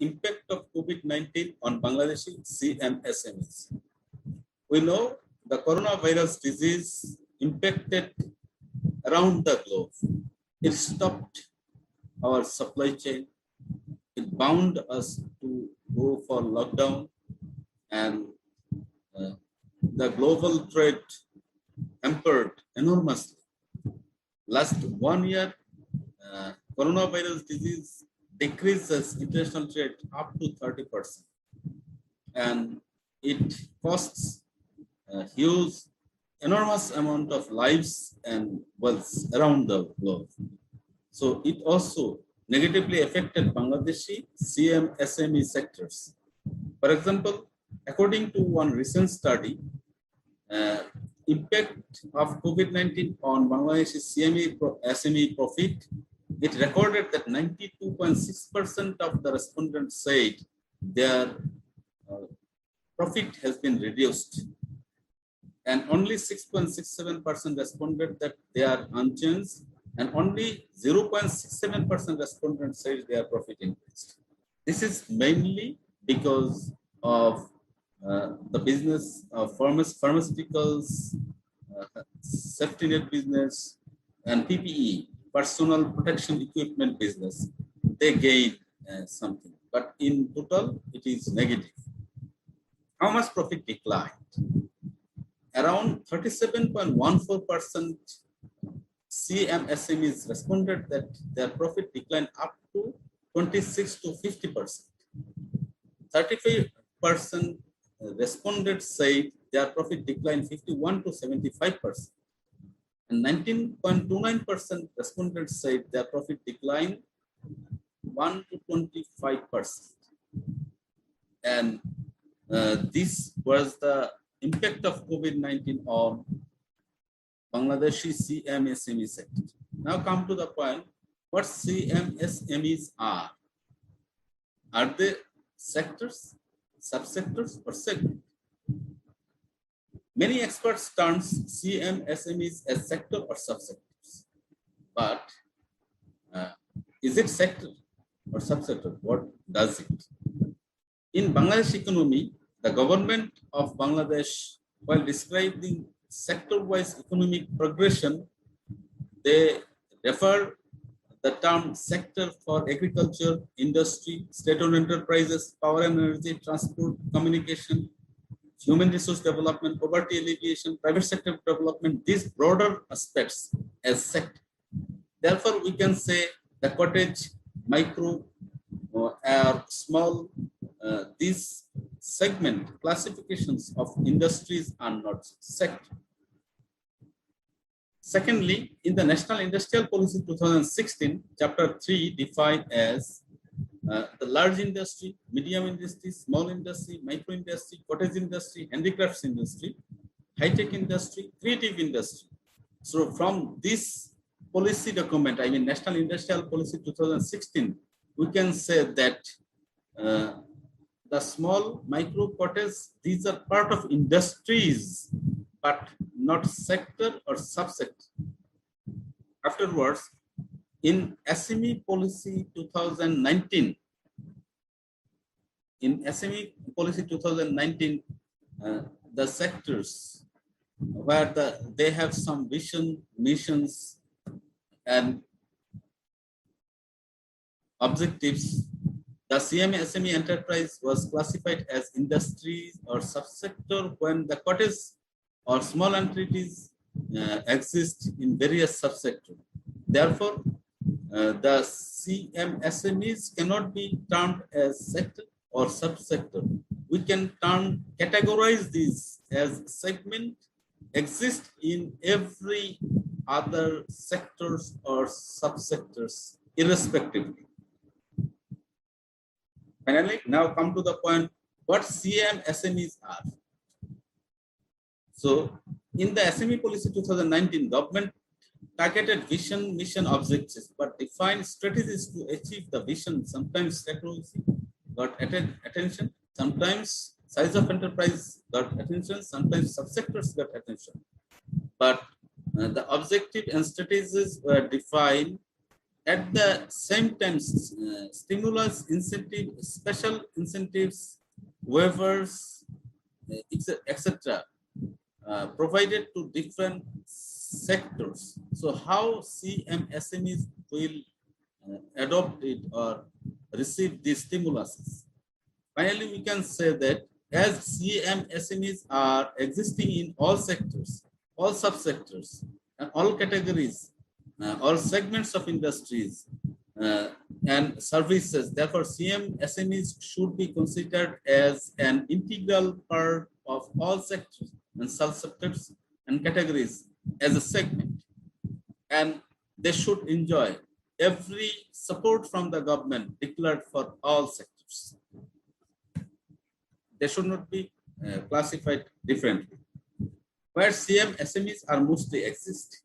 impact of COVID-19 on Bangladeshi CMSMEs. We know the coronavirus disease impacted around the globe. It stopped our supply chain. It bound us to go for lockdown, and the global trade hampered enormously. Last 1 year, coronavirus disease decreases international trade up to 30%, and it costs a huge, enormous amount of lives and wealth around the globe. So it also negatively affected Bangladeshi CMSME sectors. For example, according to one recent study, impact of COVID-19 on Bangladeshi SME profit, it recorded that 92.6% of the respondents said their profit has been reduced, and only 6.67% responded that they are unchanged, and only 0.67% respondents said their profit increased. This is mainly because of the business of pharmaceuticals, safety net business, and PPE, personal protection equipment business. They gain something, but in total, it is negative. How much profit declined? Around 37.14% CMSMEs responded that their profit declined up to 26 to 50%. 35% respondents said their profit declined 51 to 75%. And 19.29% respondents said their profit declined 1 to 25%. And this was the impact of COVID-19 on Bangladeshi CMSME sector. Now come to the point, what CMSMEs are. Are they sectors, subsectors, or segments? Many experts term CMSMEs as sector or subsectors. But is it sector or subsector? What does it? In Bangladesh economy, the government of Bangladesh, while describing sector-wise economic progression, they refer the term sector for agriculture, industry, state-owned enterprises, power and energy, transport, communication, human resource development, poverty alleviation, private sector development, these broader aspects as sector. Therefore, we can say the cottage, micro, or small, these segment classifications of industries are not sector. Secondly, in the National Industrial Policy 2016, Chapter 3 defined as the large industry, medium industry, small industry, micro industry, cottage industry, handicrafts industry, high-tech industry, creative industry. So from this policy document, I mean National Industrial Policy 2016, we can say that the small, micro, cottage, these are part of industries, but not sector or subsector. Afterwards, in SME Policy 2019, the sectors where they have some vision, missions, and objectives, the CMSME enterprise was classified as industry or subsector when the cottage or small entities exist in various subsectors. Therefore, the CMSMEs cannot be termed as sector or subsector. We can categorize these as segment, exist in every other sectors or subsectors irrespectively. Finally, now come to the point, what CMSMEs are. So, in the SME Policy 2019, government targeted vision, mission, objectives, but defined strategies to achieve the vision. Sometimes technology got attention, sometimes size of enterprise got attention, sometimes subsectors got attention. But the objective and strategies were defined At the same time, stimulus, incentive, special incentives, waivers, etc. Provided to different sectors. So how CMSMEs will adopt it or receive these stimuluses? Finally, we can say that as CMSMEs are existing in all sectors, all subsectors, and all categories, all segments of industries and services, therefore CMSMEs should be considered as an integral part of all sectors and subsectors and categories as a segment, and they should enjoy every support from the government declared for all sectors. They should not be classified differently. Where CMSMEs are mostly exist,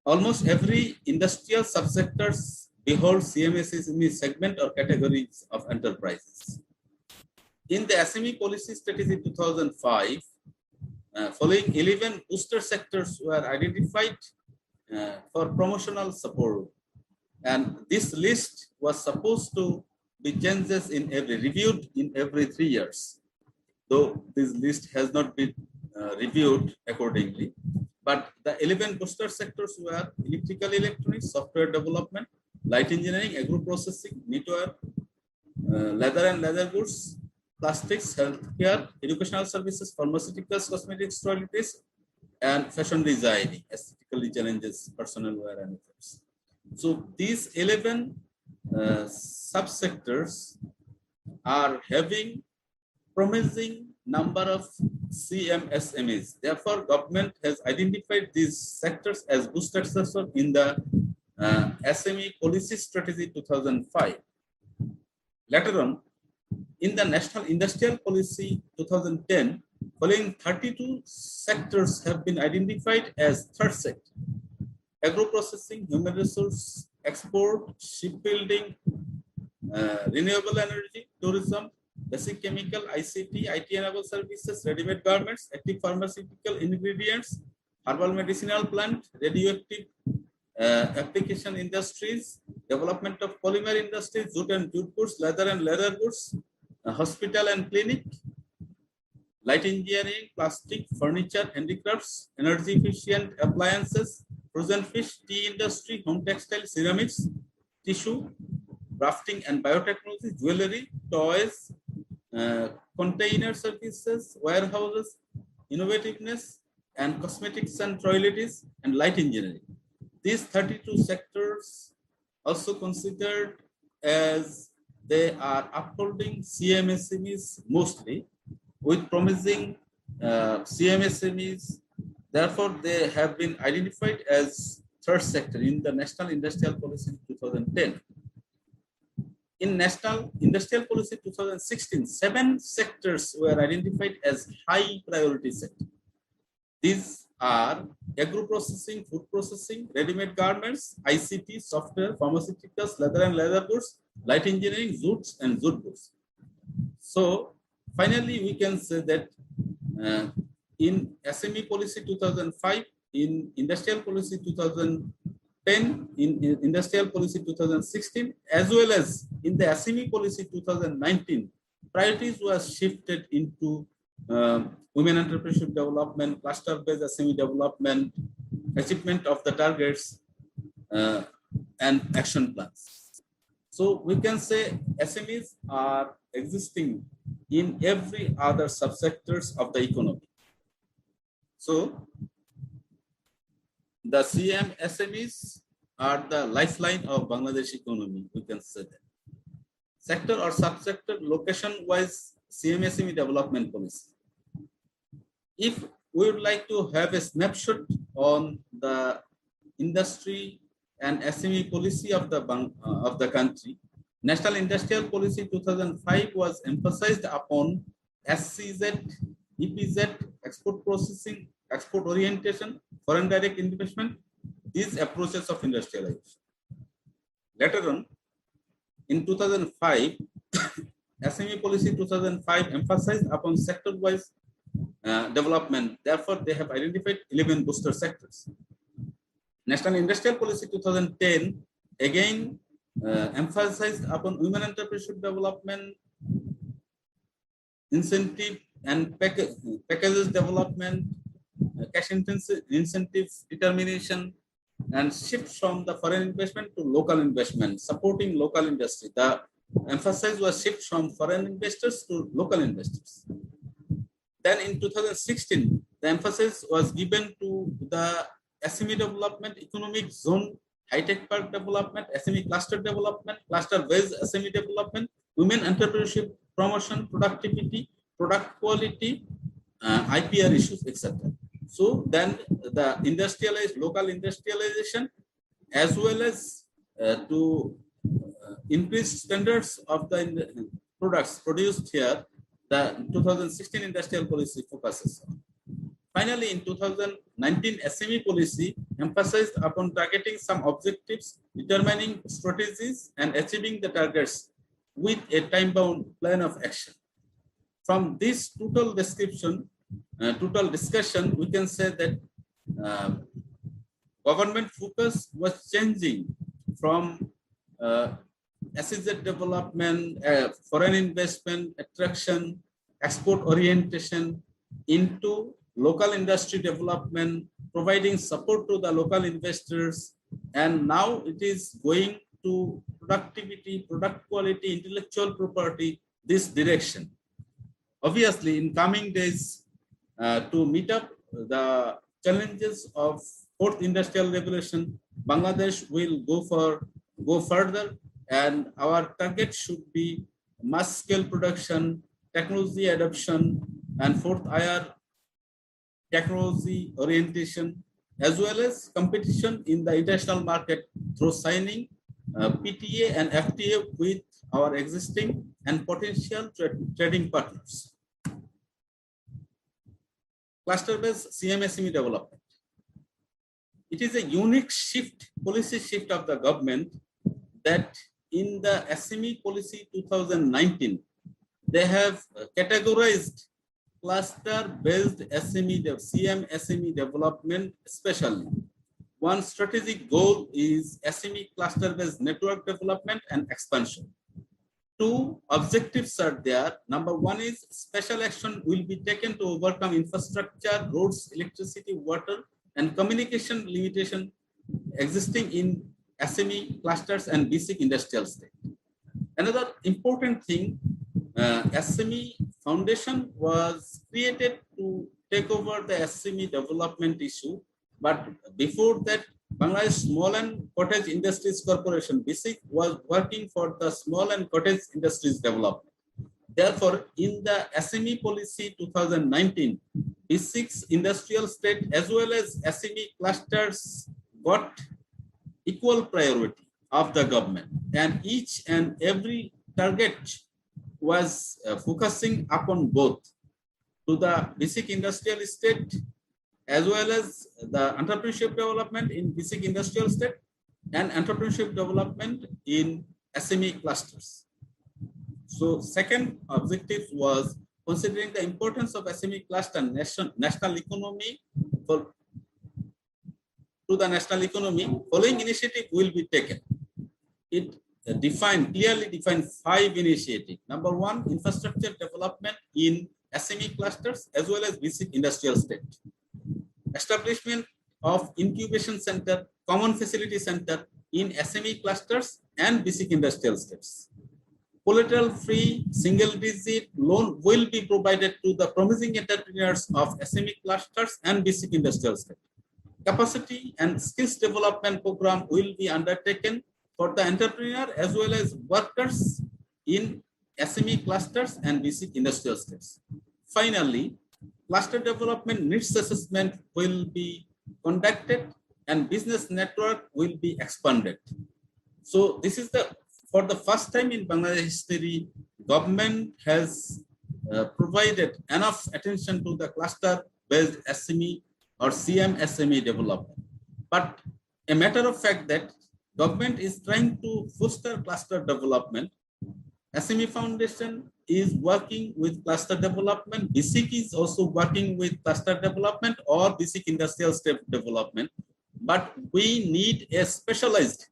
almost every industrial subsectors behold CMSME segment or categories of enterprises. In the SME Policy Strategy 2005, following 11 booster sectors were identified for promotional support, and this list was supposed to be reviewed in every 3 years, though this list has not been reviewed accordingly. But the 11 booster sectors were electrical electronics, software development, light engineering, agro processing, knitwear, leather and leather goods, plastics, healthcare, educational services, pharmaceuticals, cosmetics, toiletries, and fashion designing, aesthetically challenges, personal wear, and others. So these 11 subsectors are having promising number of CMSMEs. Therefore, government has identified these sectors as booster sectors in the SME Policy Strategy 2005. Later on, in the National Industrial Policy 2010, following 32 sectors have been identified as third sector: agro-processing, human resource, export, shipbuilding, renewable energy, tourism, basic chemical, ICT, IT-enabled services, ready-made garments, active pharmaceutical ingredients, herbal medicinal plant, radioactive application industries, development of polymer industries, jute and jute goods, leather and leather goods, hospital and clinic, light engineering, plastic, furniture, handicrafts, energy efficient appliances, frozen fish, tea industry, home textile, ceramics, tissue, crafting and biotechnology, jewelry, toys, container services, warehouses, innovativeness, and cosmetics and toiletries, and light engineering. These 32 sectors also considered as they are upholding CMSMEs mostly with promising CMSMEs. Therefore, they have been identified as third sector in the National Industrial Policy 2010. In National Industrial Policy 2016, 7 sectors were identified as high priority sectors. These are agro processing, food processing, ready-made garments, ICT, software, pharmaceuticals, leather and leather goods, light engineering, jutes and jute goods. So finally, we can say that in SME Policy 2005, in Industrial Policy 2010, in Industrial Policy 2016, as well as in the SME Policy 2019, priorities were shifted into women entrepreneurship development, cluster-based SME development, achievement of the targets, and action plans. So we can say SMEs are existing in every other subsectors of the economy. So the CMSMEs are the lifeline of Bangladesh economy, we can say that. Sector or subsector location-wise CMSME development policy. If we would like to have a snapshot on the industry and SME policy of the country, National Industrial Policy 2005 was emphasized upon SCZ, EPZ, export processing, export orientation, foreign direct investment, these approaches of industrialization. Later on, in 2005, SME Policy 2005 emphasized upon sector-wise development. Therefore, they have identified 11 booster sectors. National Industrial Policy 2010 again emphasized upon women entrepreneurship development, incentive and packages development, cash incentive determination, and shift from the foreign investment to local investment, supporting local industry. The emphasis was shift from foreign investors to local investors. Then in 2016, the emphasis was given to the SME development, economic zone, high-tech park development, SME cluster development, cluster-based SME development, women entrepreneurship, promotion, productivity, product quality, IPR issues, etc. So then the local industrialization, as well as to increase standards of the products produced here, the 2016 industrial policy focuses on. Finally, in 2019 SME policy emphasized upon targeting some objectives, determining strategies, and achieving the targets with a time-bound plan of action. From this total description, total discussion, we can say that government focus was changing from SEZ development, foreign investment, attraction, export orientation into local industry development, providing support to the local investors, and now it is going to productivity, product quality, intellectual property, this direction. Obviously, in coming days, to meet up the challenges of fourth industrial revolution, Bangladesh will go further, and our target should be mass scale production, technology adoption, and fourth IR technology orientation, as well as competition in the international market through signing PTA and FTA with our existing and potential trading partners. Cluster-based CMSME development. It is a unique shift, policy shift of the government, that in the SME Policy 2019, they have categorized cluster-based SME, CMSME development especially. One strategic goal is SME cluster-based network development and expansion. Two objectives are there. Number one is special action will be taken to overcome infrastructure, roads, electricity, water, and communication limitation existing in SME clusters and basic industrial state. Another important thing, SME Foundation was created to take over the SME development issue, but before that, Bangladesh Small and Cottage Industries Corporation, BSIC, was working for the small and cottage industries development. Therefore, in the SME Policy 2019, BSIC's industrial state as well as SME clusters got equal priority of the government, and each and every target was focusing upon both to the basic industrial state as well as the entrepreneurship development in basic industrial state and entrepreneurship development in SME clusters. So second objective was considering the importance of SME cluster national economy to the national economy. Following initiative will be taken. It clearly defined 5 initiatives. Number one, infrastructure development in SME clusters as well as basic industrial state. Establishment of incubation center, common facility center in SME clusters and basic industrial states. Collateral-free single-digit loan will be provided to the promising entrepreneurs of SME clusters and basic industrial state. Capacity and skills development program will be undertaken for the entrepreneur as well as workers in SME clusters and basic industrial states. Finally, cluster development needs assessment will be conducted and business network will be expanded. So this is for the first time in Bangladesh history, government has provided enough attention to the cluster-based SME or CMSME development. But a matter of fact that government is trying to foster cluster development. SME Foundation is working with cluster development. BSIC is also working with cluster development or basic industrial state development. but we need a specialized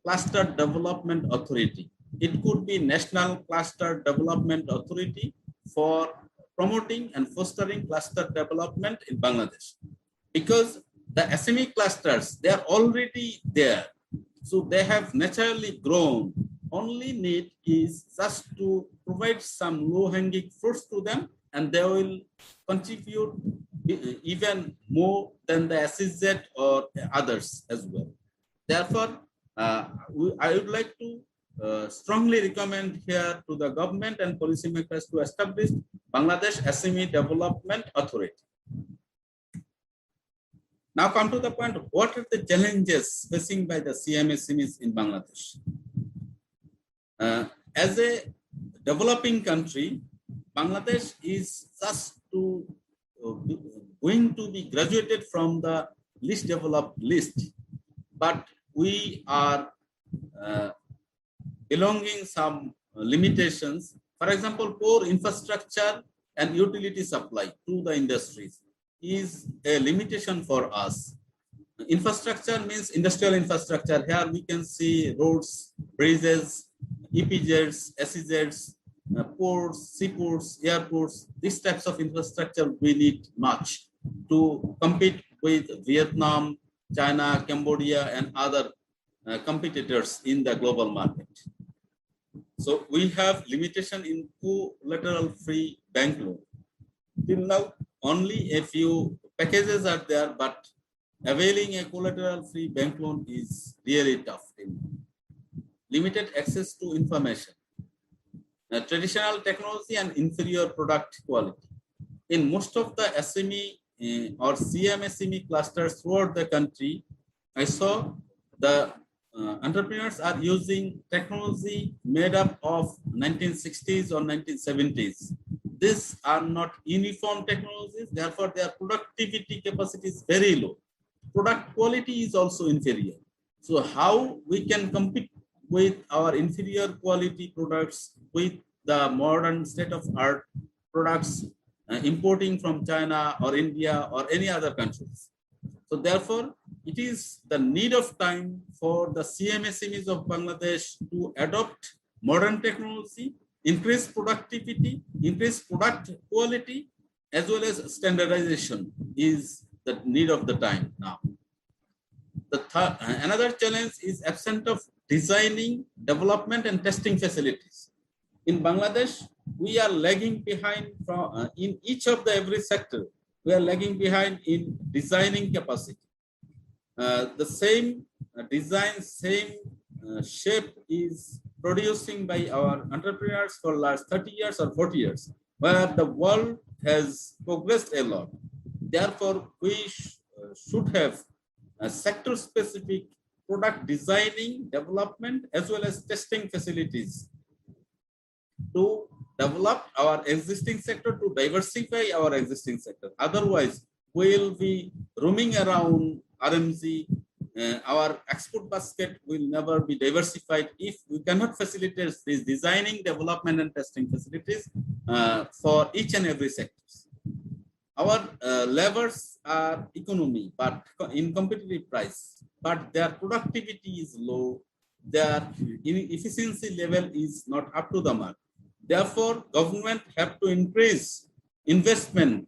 cluster development authority. It could be National Cluster Development Authority for promoting and fostering cluster development in Bangladesh. Because the SME clusters, they are already there. So they have naturally grown. Only need is just to provide some low-hanging fruits to them, and they will contribute even more than the SEZ or others as well. Therefore, I would like to strongly recommend here to the government and policymakers to establish Bangladesh SME Development Authority. Now come to the point, what are the challenges facing by the CMSMEs in Bangladesh? As a developing country, Bangladesh is just going to be graduated from the least developed list, but we are belonging some limitations. For example, poor infrastructure and utility supply to the industries is a limitation for us. Infrastructure means industrial infrastructure. Here we can see roads, bridges, EPZs, SEZs, ports, seaports, airports. These types of infrastructure we need much to compete with Vietnam, China, Cambodia, and other competitors in the global market. So we have limitation in collateral free bank loan. Till now, only a few packages are there, but availing a collateral free bank loan is really tough. Limited access to information, traditional technology, and inferior product quality. In most of the SME or CMSME clusters throughout the country, I saw the entrepreneurs are using technology made up of 1960s or 1970s. These are not uniform technologies, therefore their productivity capacity is very low. Product quality is also inferior. So how we can compete with our inferior quality products with the modern state-of-art products importing from China or India or any other countries? So therefore, it is the need of time for the CMSMEs of Bangladesh to adopt modern technology, increase productivity, increase product quality, as well as standardization is the need of the time now. Another challenge is absence of designing, development, and testing facilities. In Bangladesh, we are lagging behind from in each of the every sector. We are lagging behind in designing capacity. The same design, same shape is producing by our entrepreneurs for last 30 years or 40 years, where the world has progressed a lot. Therefore, we should have sector-specific product designing, development, as well as testing facilities to develop our existing sector, to diversify our existing sector. Otherwise, we will be roaming around RMZ. Our export basket will never be diversified if we cannot facilitate these designing, development, and testing facilities for each and every sector. Our levers are economy, but in competitive price, but their productivity is low. Their efficiency level is not up to the mark. Therefore, government have to increase investment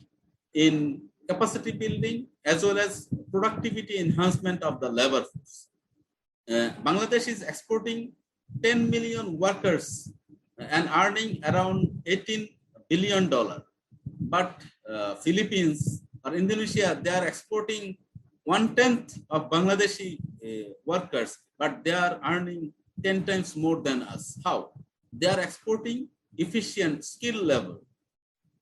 in capacity building as well as productivity enhancement of the labor force. Bangladesh is exporting 10 million workers and earning around $18 billion. But Philippines or Indonesia, they are exporting 1/10 of Bangladeshi workers, but they are earning 10 times more than us. How? They are exporting efficient skill level.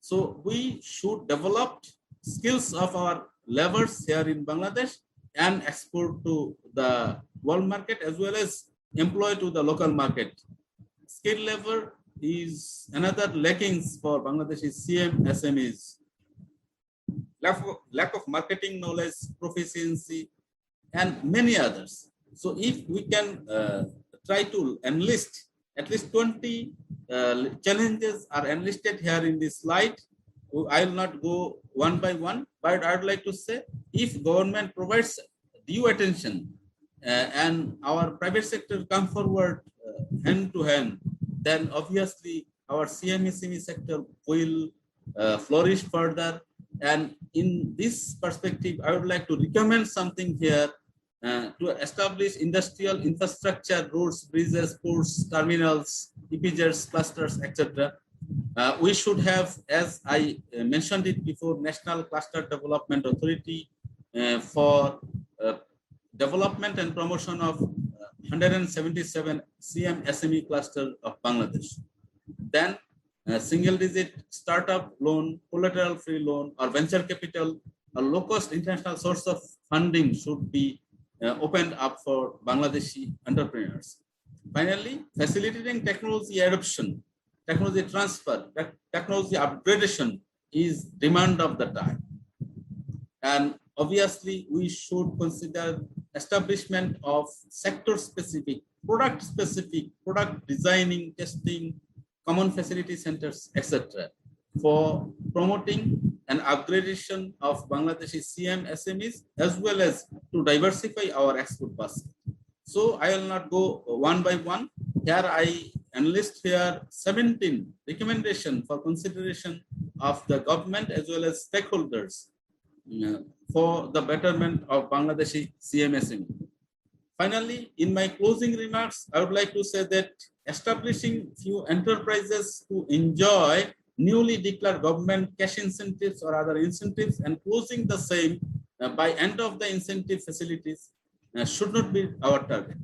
So we should develop skills of our laborers here in Bangladesh and export to the world market as well as employ to the local market. Skill level is another lackings for Bangladeshi CMSMEs. Lack of marketing knowledge, proficiency, and many others. So if we can try to enlist at least 20 challenges are enlisted here in this slide. I will not go one by one, but I would like to say if government provides due attention and our private sector come forward hand to hand, then obviously our CMSME sector will flourish further. And in this perspective, I would like to recommend something here to establish industrial infrastructure, roads, bridges, ports, terminals, EPZs, clusters, etc. We should have, as I mentioned it before, National Cluster Development Authority for development and promotion of 177 CMSME cluster of Bangladesh. Then single-digit startup loan, collateral-free loan, or venture capital, a low-cost international source of funding should be opened up for Bangladeshi entrepreneurs. Finally, facilitating technology adoption, technology transfer, technology upgradation is demand of the time. And obviously, we should consider establishment of sector-specific, product-specific, product designing, testing, common facility centers, etc., for promoting an upgradation of Bangladeshi CMSMEs, as well as to diversify our export basket. So I will not go one by one. Here I enlist here 17 recommendations for consideration of the government as well as stakeholders for the betterment of Bangladeshi CMSME. Finally, in my closing remarks, I would like to say that establishing few enterprises to enjoy newly declared government cash incentives or other incentives and closing the same by end of the incentive facilities should not be our target.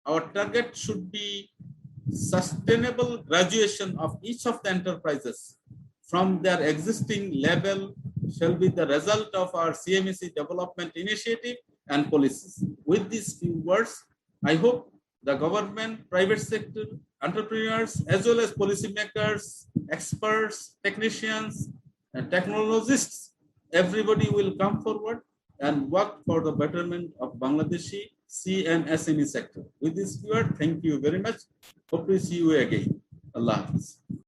Our target should be sustainable graduation of each of the enterprises from their existing level shall be the result of our CMSE development initiative and policies. With these few words, I hope the government, private sector, entrepreneurs, as well as policymakers, experts, technicians, and technologists, everybody will come forward and work for the betterment of Bangladeshi CMSME sector. With this word, thank you very much. Hope to see you again. Allah Hafiz.